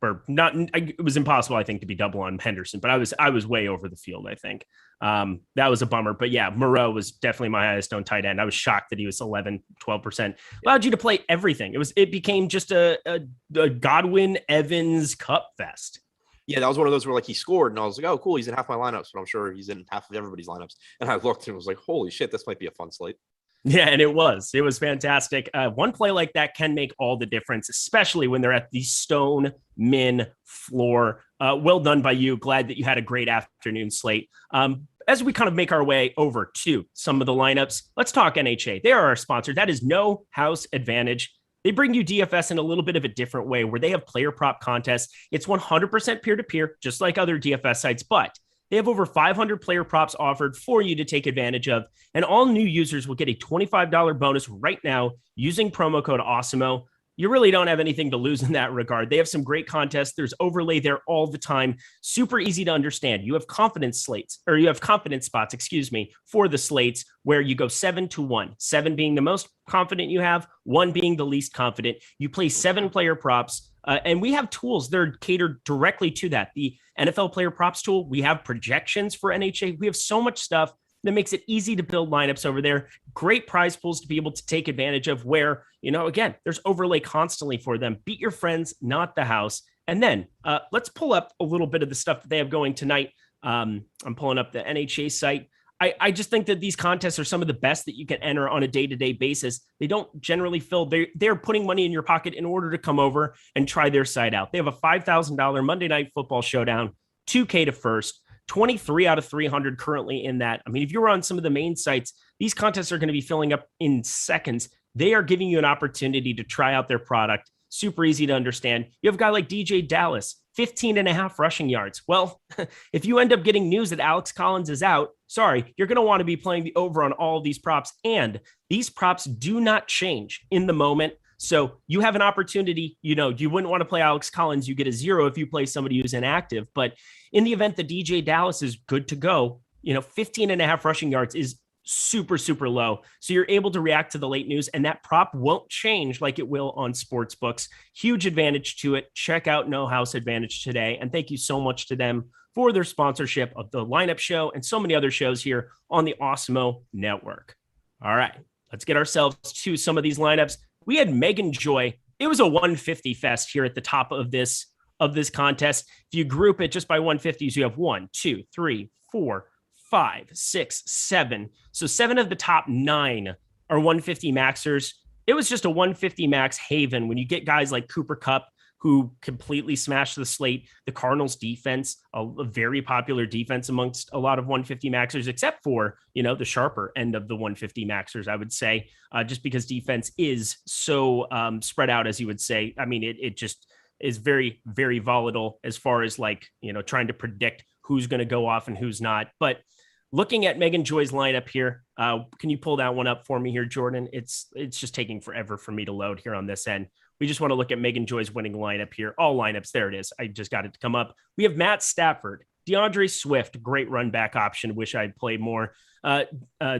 [SPEAKER 1] it was impossible, I think, to be double on Henderson, but I was way over the field, I think. That was a bummer, but yeah, Moreau was definitely my highest owned tight end. I was shocked that he was 11, 12%. Allowed you to play everything. It became just a Godwin Evans cup fest.
[SPEAKER 2] Yeah, that was one of those where like he scored and I was like, oh, cool. He's in half my lineups, but I'm sure he's in half of everybody's lineups. And I looked and was like, holy shit, this might be a fun slate.
[SPEAKER 1] Yeah, and it was fantastic. One play like that can make all the difference, especially when they're at the stone min floor. Well done by you. Glad that you had a great afternoon slate. As we kind of make our way over to some of the lineups, let's talk NHA. They are our sponsor. That is No House Advantage. They bring you DFS in a little bit of a different way where they have player prop contests. It's 100% peer-to-peer, just like other DFS sites, but they have over 500 player props offered for you to take advantage of. And all new users will get a $25 bonus right now using promo code Awesemo. You really don't have anything to lose in that regard. They have some great contests. There's overlay there all the time. Super easy to understand. You have confidence spots, for the slates where you go 7-1, 7 being the most confident you have, 1 being the least confident. You play 7 player props, and we have tools that are catered directly to that. The NFL player props tool, we have projections for NHA. We have so much stuff that makes it easy to build lineups over there. Great prize pools to be able to take advantage of where, again, there's overlay constantly for them. Beat your friends, not the house. And then let's pull up a little bit of the stuff that they have going tonight. I'm pulling up the NHA site. I just think that these contests are some of the best that you can enter on a day-to-day basis. They don't generally fill. They're putting money in your pocket in order to come over and try their site out. They have a $5,000 Monday Night Football showdown, 2K to first, 23 out of 300 currently in that. I mean, if you're on some of the main sites, these contests are going to be filling up in seconds. They are giving you an opportunity to try out their product. Super easy to understand. You have a guy like DJ Dallas, 15 and a half rushing yards. Well, if you end up getting news that Alex Collins is out, sorry, you're going to want to be playing the over on all of these props. And these props do not change in the moment. So you have an opportunity, you wouldn't want to play Alex Collins. You get a 0 if you play somebody who's inactive. But in the event that DJ Dallas is good to go, 15 and a half rushing yards is super, super low. So you're able to react to the late news, and that prop won't change like it will on sports books. Huge advantage to it. Check out No House Advantage today. And thank you so much to them for their sponsorship of the lineup show and so many other shows here on the Awesemo network. All right, let's get ourselves to some of these lineups. We had Megan Joy. It was a 150 fest here at the top of this contest. If you group it just by 150s, you have 1, 2, 3, 4, 5, 6, 7. So 7 of the top 9 are 150 maxers. It was just a 150 max haven when you get guys like Cooper Kupp, who completely smashed the slate. The Cardinals defense, a very popular defense amongst a lot of 150 maxers, except for, the sharper end of the 150 maxers, I would say, just because defense is so spread out, as you would say. I mean, it just is very, very volatile as far as trying to predict who's going to go off and who's not. But looking at Megan Joy's lineup here, can you pull that one up for me here, Jordan? It's just taking forever for me to load here on this end. We just want to look at Megan Joy's winning lineup here. All lineups. There it is. I just got it to come up. We have Matt Stafford, DeAndre Swift, great run back option. Wish I'd played more.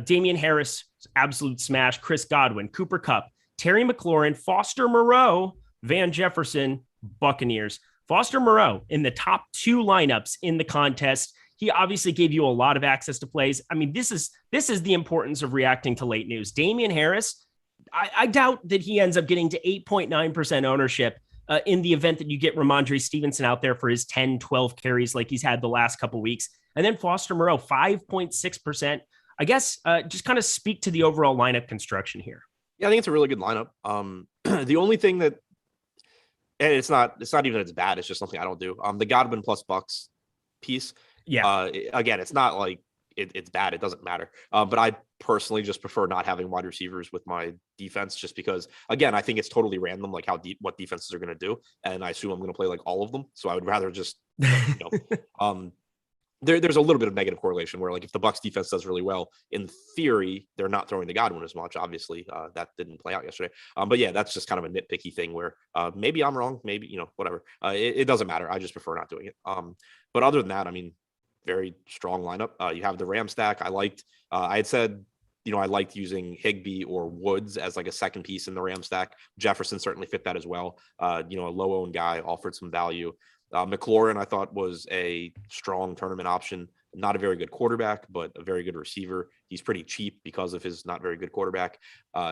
[SPEAKER 1] Damian Harris, absolute smash. Chris Godwin, Cooper Kupp, Terry McLaurin, Foster Moreau, Van Jefferson, Buccaneers. Foster Moreau in the top 2 lineups in the contest. He obviously gave you a lot of access to plays. I mean, this is the importance of reacting to late news. Damian Harris, I doubt that he ends up getting to 8.9% ownership in the event that you get Ramondre Stevenson out there for his 10, 12 carries like he's had the last couple of weeks. And then Foster Moreau, 5.6%. I guess just kind of speak to the overall lineup construction here.
[SPEAKER 2] Yeah, I think it's a really good lineup. The only thing that, and it's not even that it's bad, it's just something I don't do. The Godwin plus Bucs piece. Yeah. Again, it's not like it's bad. It doesn't matter. But I personally just prefer not having wide receivers with my defense, just because, again, I think it's totally random, like what defenses are going to do. And I assume I'm going to play like all of them. So I would rather just, there's a little bit of negative correlation where, like, if the Bucs defense does really well, in theory, they're not throwing the Godwin as much. Obviously, that didn't play out yesterday. But yeah, that's just kind of a nitpicky thing where maybe I'm wrong, maybe, whatever. It doesn't matter. I just prefer not doing it. But other than that, I mean, very strong lineup. You have the Ram stack. I had said, I liked using Higbee or Woods as like a second piece in the Ram stack. Jefferson certainly fit that as well. A low owned guy, offered some value. McLaurin, I thought, was a strong tournament option. Not a very good quarterback, but a very good receiver. He's pretty cheap because of his not very good quarterback.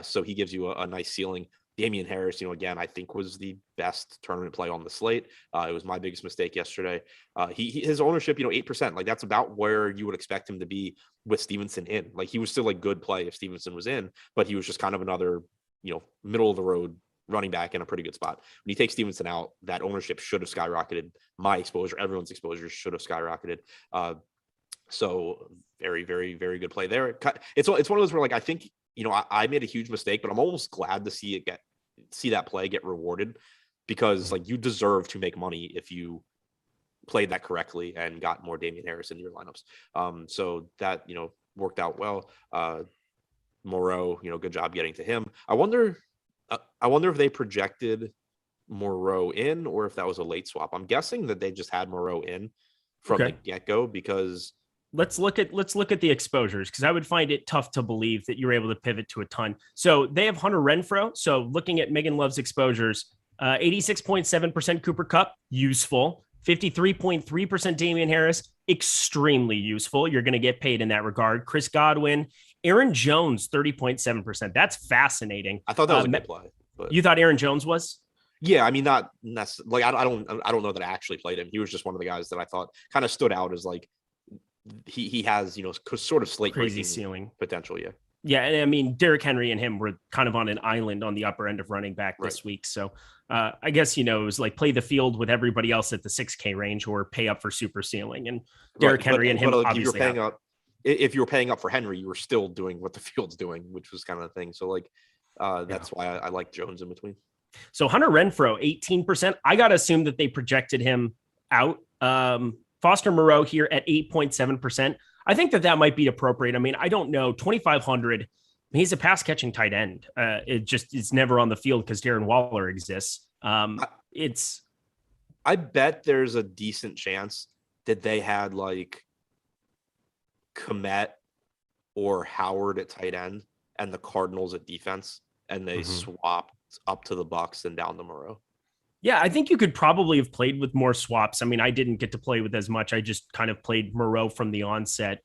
[SPEAKER 2] So he gives you a nice ceiling. Damian Harris, again, I think was the best tournament play on the slate. It was my biggest mistake yesterday. His ownership, 8%, like that's about where you would expect him to be with Stevenson in. Like, he was still a good play if Stevenson was in, but he was just kind of another, middle of the road running back in a pretty good spot. When you take Stevenson out, that ownership should have skyrocketed. My exposure, everyone's exposure should have skyrocketed. So very, very, very good play there. It's one of those where, like, I think, I made a huge mistake, but I'm almost glad to see that play get rewarded, because, like, you deserve to make money if you played that correctly and got more Damian Harris into your lineups. So that, worked out well. Moreau, good job getting to him. I wonder if they projected Moreau in, or if that was a late swap. I'm guessing that they just had Moreau in from the get-go, because
[SPEAKER 1] let's look at the exposures, because I would find it tough to believe that you're able to pivot to a ton. So they have Hunter Renfrow. So looking at Megan Love's exposures, 86.7% Cooper Kupp, useful. 53.3% Damian Harris, extremely useful. You're going to get paid in that regard. Chris Godwin, Aaron Jones, 30.7%. That's fascinating.
[SPEAKER 2] I thought that was a good play. But...
[SPEAKER 1] You thought Aaron Jones was?
[SPEAKER 2] Yeah, I mean, not necessarily. Like, I don't know that I actually played him. He was just one of the guys that I thought kind of stood out as, like, he has, sort of slate
[SPEAKER 1] crazy ceiling
[SPEAKER 2] potential. Yeah.
[SPEAKER 1] Yeah. And I mean, Derrick Henry and him were kind of on an island on the upper end of running back this week. So I guess, it was like play the field with everybody else at the 6K range, or pay up for super ceiling. And Derrick Henry and him,
[SPEAKER 2] like,
[SPEAKER 1] obviously.
[SPEAKER 2] If you were paying up for Henry, you were still doing what the field's doing, which was kind of the thing. So, like, That's why I like Jones in between.
[SPEAKER 1] So Hunter Renfrow, 18%. I got to assume that they projected him out. Foster Moreau here at 8.7%. I think that might be appropriate. I mean, I don't know. 2,500. He's a pass catching tight end. It's never on the field because Darren Waller exists. I
[SPEAKER 2] bet there's a decent chance that they had like Kmet or Howard at tight end and the Cardinals at defense, and they swapped up to the Bucs and down to Moreau.
[SPEAKER 1] Yeah, I think you could probably have played with more swaps. I mean, I didn't get to play with as much. I just kind of played Moreau from the onset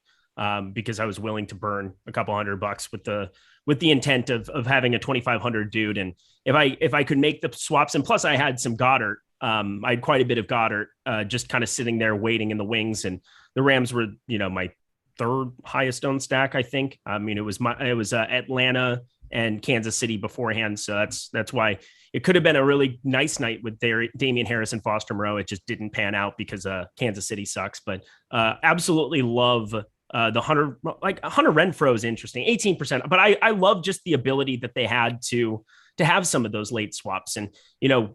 [SPEAKER 1] because I was willing to burn a couple $100 with the intent of having a 2,500 dude. And if I could make the swaps, and plus I had some Goddard, I had quite a bit of Goddard just kind of sitting there waiting in the wings, and the Rams were, my third highest owned stack, I think. I mean, it was Atlanta and Kansas City beforehand. So that's why it could have been a really nice night with Damian Harris and Foster Moreau. It just didn't pan out because Kansas City sucks, but absolutely love the Hunter Renfrow is interesting, 18%. But I love just the ability that they had to have some of those late swaps. And,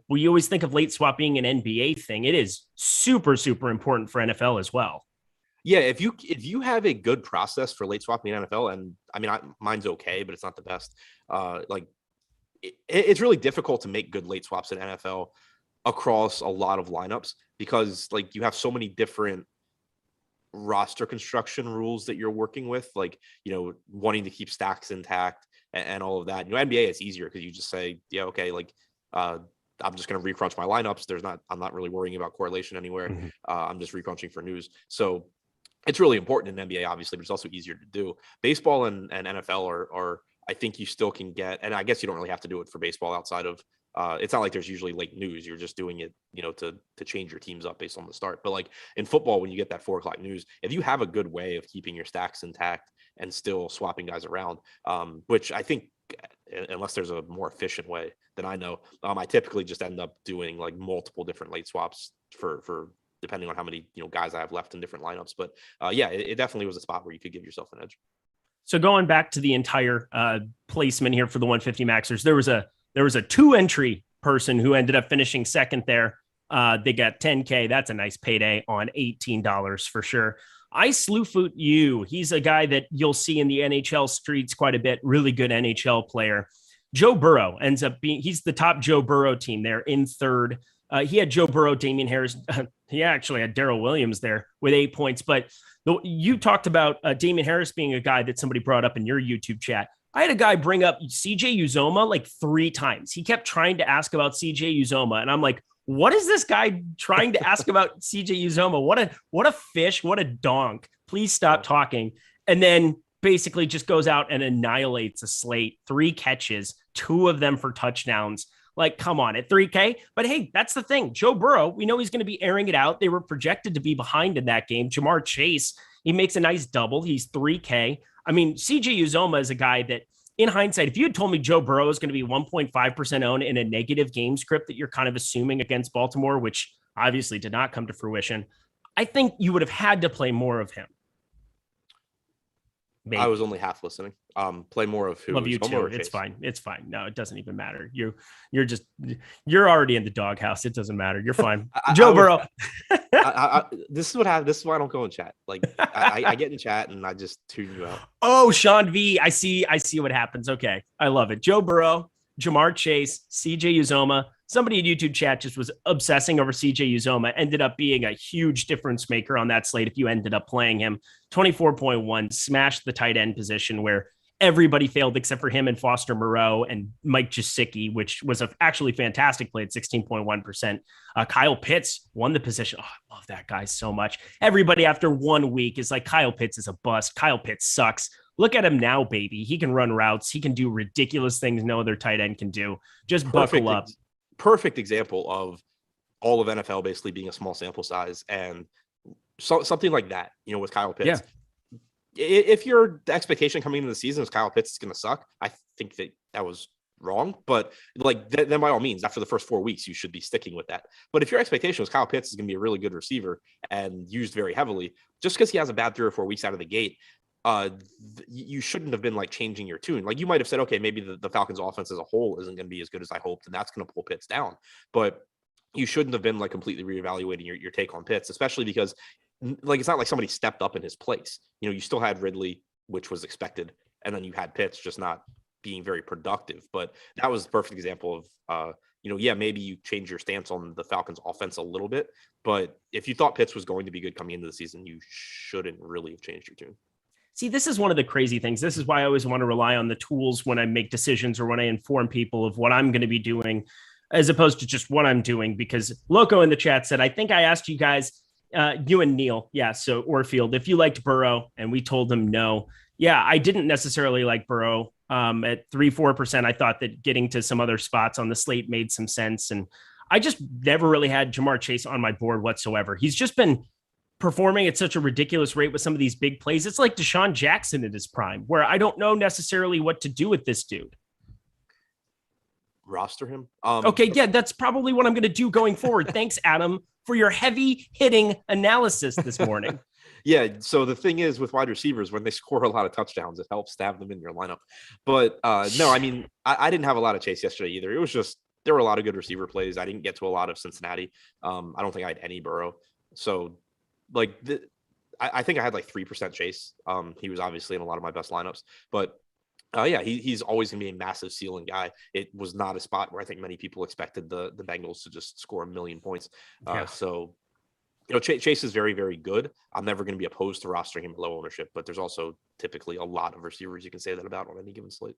[SPEAKER 1] we always think of late swap being an NBA thing. It is super, super important for NFL as well.
[SPEAKER 2] Yeah, if you have a good process for late swapping in NFL, and I mean, mine's okay, but it's not the best. It's really difficult to make good late swaps in NFL across a lot of lineups because like you have so many different roster construction rules that you're working with, like wanting to keep stacks intact and all of that. NBA is easier because you just say, yeah, okay, like I'm just going to recrunch my lineups. I'm not really worrying about correlation anywhere. I'm just recrunching for news. So it's really important in NBA, obviously, but it's also easier to do. Baseball and NFL are I think you still can get, and I guess you don't really have to do it for baseball outside of, it's not like there's usually late news. You're just doing it, to change your teams up based on the start. But like in football, when you get that 4:00 news, if you have a good way of keeping your stacks intact and still swapping guys around, which I think, unless there's a more efficient way than I know, I typically just end up doing like multiple different late swaps for depending on how many guys I have left in different lineups. But it definitely was a spot where you could give yourself an edge.
[SPEAKER 1] So going back to the entire placement here for the 150 maxers, there was a 2-entry person who ended up finishing second there. They got 10K. That's a nice payday on $18 for sure. I Slewfoot you. He's a guy that you'll see in the NHL streets quite a bit. Really good NHL player. Joe Burrow ends up he's the top Joe Burrow team there in third. He had Joe Burrow, Damian Harris. He actually had Darrell Williams there with 8 points. But you talked about Damian Harris being a guy that somebody brought up in your YouTube chat. I had a guy bring up CJ Uzomah like 3 times. He kept trying to ask about CJ Uzomah. And I'm like, what is this guy trying to ask about CJ Uzomah? What a fish. What a donk. Please stop talking. And then basically just goes out and annihilates a slate. 3 catches, 2 of them for touchdowns. Like, come on, at 3K. But hey, that's the thing. Joe Burrow, we know he's going to be airing it out. They were projected to be behind in that game. Jamar Chase, he makes a nice double. He's 3K. I mean, CJ Uzomah is a guy that, in hindsight, if you had told me Joe Burrow is going to be 1.5% owned in a negative game script that you're kind of assuming against Baltimore, which obviously did not come to fruition, I think you would have had to play more of him.
[SPEAKER 2] Maybe. I was only half listening. Play more of who?
[SPEAKER 1] Love you too. It's fine. It's fine. No, it doesn't even matter. You're already in the doghouse. It doesn't matter. You're fine. Joe Burrow.
[SPEAKER 2] This is what happens. This is why I don't go in chat. Like I get in chat and I just tune you out.
[SPEAKER 1] Oh, Sean V. I see what happens. Okay. I love it. Joe Burrow, Jamar Chase, CJ Uzomah. Somebody in YouTube chat just was obsessing over CJ Uzomah, ended up being a huge difference maker on that slate. If you ended up playing him, 24.1, smashed the tight end position where everybody failed except for him and Foster Moreau and Mike Gesicki, which was actually fantastic play at 16.1%. Kyle Pitts won the position. Oh, I love that guy so much. Everybody after 1 week is like, Kyle Pitts is a bust. Kyle Pitts sucks. Look at him now, baby. He can run routes. He can do ridiculous things no other tight end can do. Just buckle up.
[SPEAKER 2] Perfect example of all of NFL basically being a small sample size and something like that, with Kyle Pitts.
[SPEAKER 1] Yeah.
[SPEAKER 2] If your expectation coming into the season is Kyle Pitts is going to suck, I think that was wrong. But like then by all means, after the first 4 weeks, you should be sticking with that. But if your expectation was Kyle Pitts is going to be a really good receiver and used very heavily, just because he has a bad 3 or 4 weeks out of the gate, you shouldn't have been like changing your tune. Like you might have said, okay, maybe the Falcons offense as a whole isn't going to be as good as I hoped, and that's going to pull Pitts down. But you shouldn't have been like completely reevaluating your take on Pitts, especially because like it's not like somebody stepped up in his place. You know, you still had Ridley, which was expected, and then you had Pitts just not being very productive. But that was the perfect example of maybe you change your stance on the Falcons offense a little bit, but if you thought Pitts was going to be good coming into the season, you shouldn't really have changed your tune.
[SPEAKER 1] See, this is one of the crazy things. This is why I always want to rely on the tools when I make decisions or when I inform people of what I'm going to be doing, as opposed to just what I'm doing. Because Loco in the chat said, I think I asked you guys, you and Neil. Yeah. So Orfield, if you liked Burrow, and we told him no. Yeah, I didn't necessarily like Burrow. At 3-4%, I thought that getting to some other spots on the slate made some sense. And I just never really had Jamar Chase on my board whatsoever. He's just been performing at such a ridiculous rate with some of these big plays. It's like Deshaun Jackson at his prime, where I don't know necessarily what to do with this dude.
[SPEAKER 2] Roster him.
[SPEAKER 1] Okay, yeah, that's probably what I'm going to do going forward. Thanks, Adam, for your heavy hitting analysis this morning.
[SPEAKER 2] Yeah, so the thing is with wide receivers, when they score a lot of touchdowns, it helps to have them in your lineup. But no, I mean, I didn't have a lot of Chase yesterday either. It was just there were a lot of good receiver plays. I didn't get to a lot of Cincinnati. I don't think I had any Burrow. So like I think I had like 3% Chase. He was obviously in a lot of my best lineups, but yeah, he's always going to be a massive ceiling guy. It was not a spot where I think many people expected the Bengals to just score 1 million points. So, Chase is very, very good. I'm never going to be opposed to rostering him at low ownership, but there's also typically a lot of receivers you can say that about on any given slate.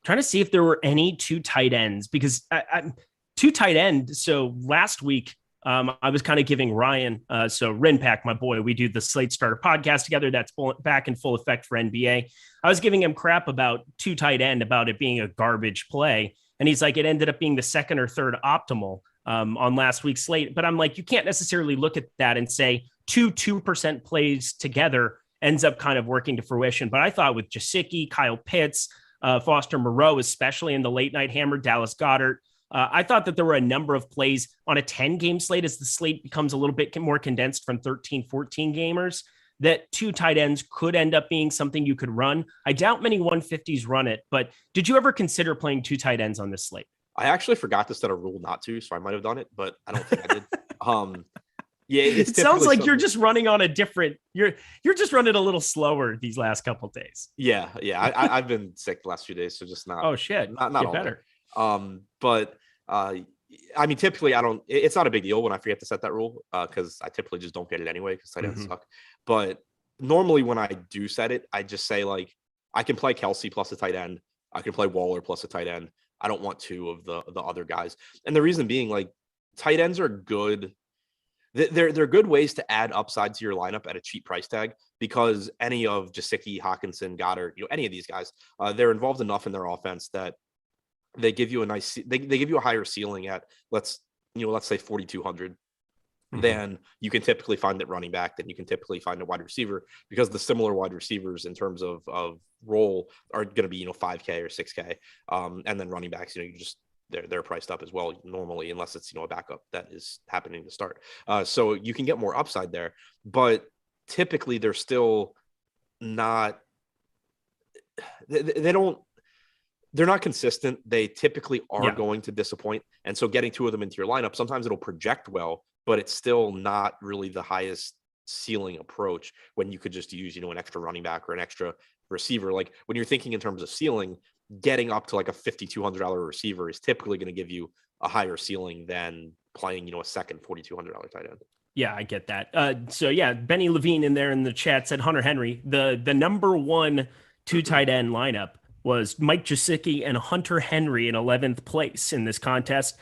[SPEAKER 1] Trying to see if there were any 2 tight ends, because I'm 2 tight end. So last week, I was kind of giving Ryan, so Rinpack, my boy, we do the Slate Starter podcast together. That's back in full effect for NBA. I was giving him crap about 2 tight end, about it being a garbage play. And he's like, it ended up being the second or third optimal on last week's slate. But I'm like, you can't necessarily look at that and say 2% plays together ends up kind of working to fruition. But I thought with Gesicki, Kyle Pitts, Foster Moreau, especially in the late night hammer, Dallas Goedert, I thought that there were a number of plays on a 10-game slate as the slate becomes a little bit more condensed from 13, 14 gamers, that 2 tight ends could end up being something you could run. I doubt many 150s run it, but did you ever consider playing 2 tight ends on this slate?
[SPEAKER 2] I actually forgot to set a rule not to, so I might have done it, but I don't think I did. Yeah,
[SPEAKER 1] it sounds like you're just running on a different. You're just running a little slower these last couple of days.
[SPEAKER 2] Yeah. I've been sick the last few days, so just not.
[SPEAKER 1] Oh shit!
[SPEAKER 2] Not
[SPEAKER 1] Get
[SPEAKER 2] all
[SPEAKER 1] better.
[SPEAKER 2] But I mean, typically I don't. It's not a big deal when I forget to set that rule because I typically just don't get it anyway because tight ends suck. But normally when I do set it, I just say like I can play Kelsey plus a tight end. I can play Waller plus a tight end. I don't want 2 of the other guys, and the reason being like tight ends are good. They're good ways to add upside to your lineup at a cheap price tag because any of Gesicki, Hawkinson, Goddard, any of these guys, they're involved enough in their offense that they give you they give you a higher ceiling at let's say 4,200 than you can typically find at running back, than you can typically find a wide receiver, because the similar wide receivers in terms of role are going to be 5K or 6K, and then running backs they're priced up as well normally, unless it's a backup that is happening to start. So you can get more upside there, but typically they're still not. They're not consistent. They typically are going to disappoint, and so getting 2 of them into your lineup, sometimes it'll project well, but it's still not really the highest ceiling approach when you could just use an extra running back or an extra receiver. Like when you're thinking in terms of ceiling, getting up to like a $5,200 receiver is typically going to give you a higher ceiling than playing, a second $4,200 tight end.
[SPEAKER 1] Yeah, I get that. So yeah, Benny Levine in there in the chat said Hunter Henry, the number 1 2 tight end lineup was Mike Gesicki and Hunter Henry in 11th place in this contest.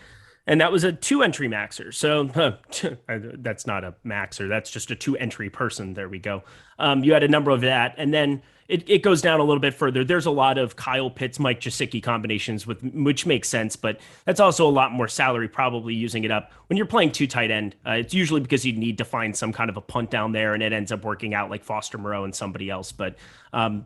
[SPEAKER 1] And that was a 2-entry maxer. So that's not a maxer. That's just a 2-entry person. There we go. You had a number of that. And then it goes down a little bit further. There's a lot of Kyle Pitts, Mike Gesicki combinations, which makes sense, but that's also a lot more salary probably using it up. When you're playing 2 tight end, it's usually because you need to find some kind of a punt down there, and it ends up working out like Foster Moreau and somebody else. But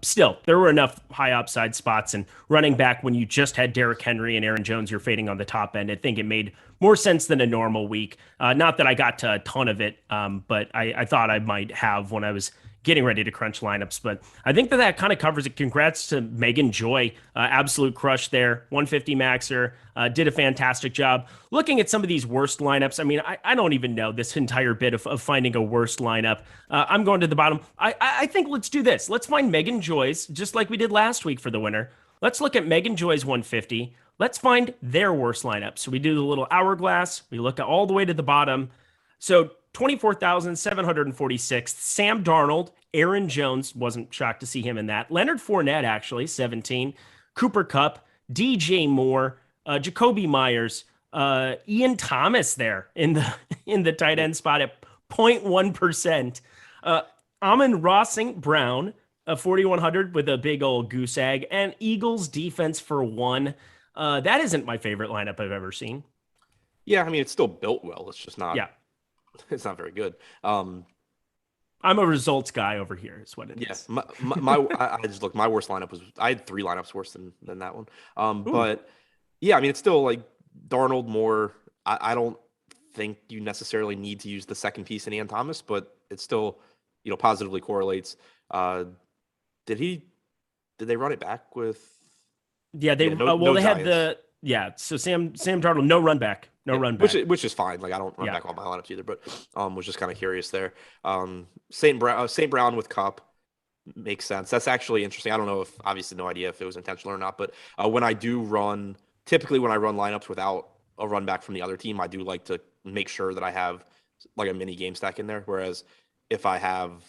[SPEAKER 1] still, there were enough high upside spots, and running back when you just had Derrick Henry and Aaron Jones, you're fading on the top end. I think it made more sense than a normal week. Not that I got to a ton of it, but I thought I might have when I was getting ready to crunch lineups. But I think that kind of covers it. Congrats to Megan Joy. Absolute crush there. 150 maxer. Did a fantastic job. Looking at some of these worst lineups, I mean, I don't even know this entire bit of finding a worst lineup. I'm going to the bottom. I think let's do this. Let's find Megan Joy's, just like we did last week for the winner. Let's look at Megan Joy's 150. Let's find their worst lineup. So we do the little hourglass. We look at all the way to the bottom. So 24,746. Sam Darnold, Aaron Jones, wasn't shocked to see him in that. Leonard Fournette, actually, 17. Cooper Kupp, DJ Moore, Jacoby Myers, Ian Thomas there in the tight end spot at 0.1%. Amon-Ra St. Brown, 4,100 with a big old goose egg, and Eagles defense for 1. That isn't my favorite lineup I've ever seen.
[SPEAKER 2] Yeah, I mean, it's still built well. It's just not.
[SPEAKER 1] Yeah.
[SPEAKER 2] It's not very good.
[SPEAKER 1] I'm a results guy over here, is what it is.
[SPEAKER 2] I just looked. My worst lineup was, I had 3 lineups worse than that one. But yeah, I mean, it's still like Darnold, Moore. I don't think you necessarily need to use the second piece in Ian Thomas, but it still, positively correlates. Did they run it back with?
[SPEAKER 1] Yeah, they had so Sam Darnold, no run back. Run back.
[SPEAKER 2] Which is fine. Like, I don't run back all my lineups either, but was just kind of curious there. St. Brown with Kupp makes sense. That's actually interesting. I don't know, obviously no idea if it was intentional or not, but when I run lineups without a run back from the other team, I do like to make sure that I have like a mini game stack in there. Whereas if I have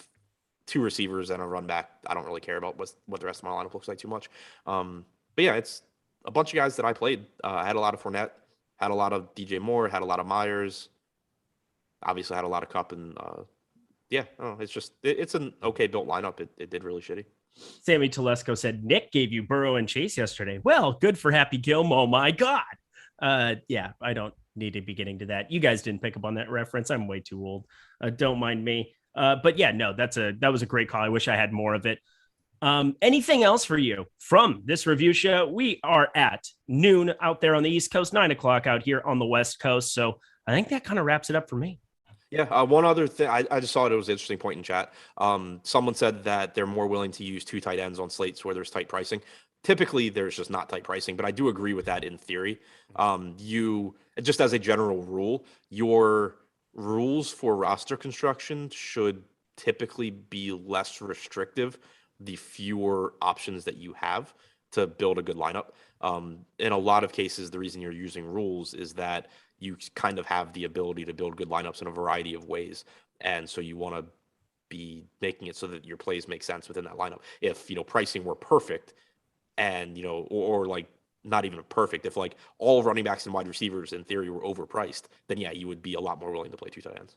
[SPEAKER 2] 2 receivers and a run back, I don't really care about what the rest of my lineup looks like too much. But yeah, it's a bunch of guys that I played. I had a lot of Fournette, had a lot of DJ Moore, had a lot of Myers, obviously had a lot of Kupp, and it's an okay built lineup. It did really shitty.
[SPEAKER 1] Sammy Telesco said, Nick gave you Burrow and Chase yesterday. Well, good for Happy Gilmore, my God. Yeah, I don't need to be getting to that. You guys didn't pick up on that reference. I'm way too old. Don't mind me. But yeah, no, that was a great call. I wish I had more of it. Anything else for you from this review show? We are at noon out there on the East Coast, 9:00 out here on the West Coast. So I think that kind of wraps it up for me.
[SPEAKER 2] Yeah. One other thing, I just saw it was an interesting point in chat. Someone said that they're more willing to use 2 tight ends on slates where there's tight pricing. Typically, there's just not tight pricing, but I do agree with that in theory. You, just as a general rule, your rules for roster construction should typically be less restrictive the fewer options that you have to build a good lineup. In a lot of cases, the reason you're using rules is that you kind of have the ability to build good lineups in a variety of ways. And so you want to be making it so that your plays make sense within that lineup. If, pricing were perfect and, or like not even perfect, if like all running backs and wide receivers in theory were overpriced, then yeah, you would be a lot more willing to play 2 tight ends.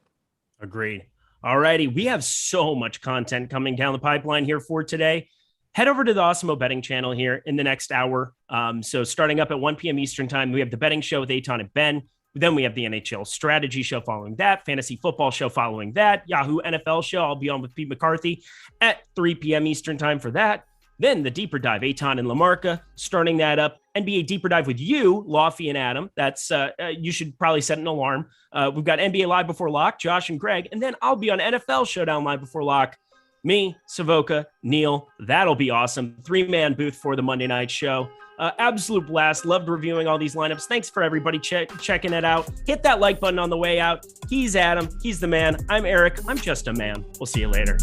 [SPEAKER 1] Agreed. All righty. We have so much content coming down the pipeline here for today. Head over to the Awesemo betting channel here in the next hour. So starting up at 1 p.m. Eastern time, we have the betting show with Eitan and Ben. Then we have the NHL strategy show following that, fantasy football show following that, Yahoo NFL show. I'll be on with Pete McCarthy at 3 p.m. Eastern time for that. Then the deeper dive, Eitan and LaMarca, starting that up. NBA deeper dive with you, Lofty and Adam. That's you should probably set an alarm. We've got NBA Live Before Lock, Josh and Greg, and then I'll be on NFL Showdown Live Before Lock. Me, Savoca, Neil. That'll be awesome. 3-man booth for the Monday night show. Absolute blast. Loved reviewing all these lineups. Thanks for everybody checking it out. Hit that like button on the way out. He's Adam. He's the man. I'm Eric. I'm just a man. We'll see you later.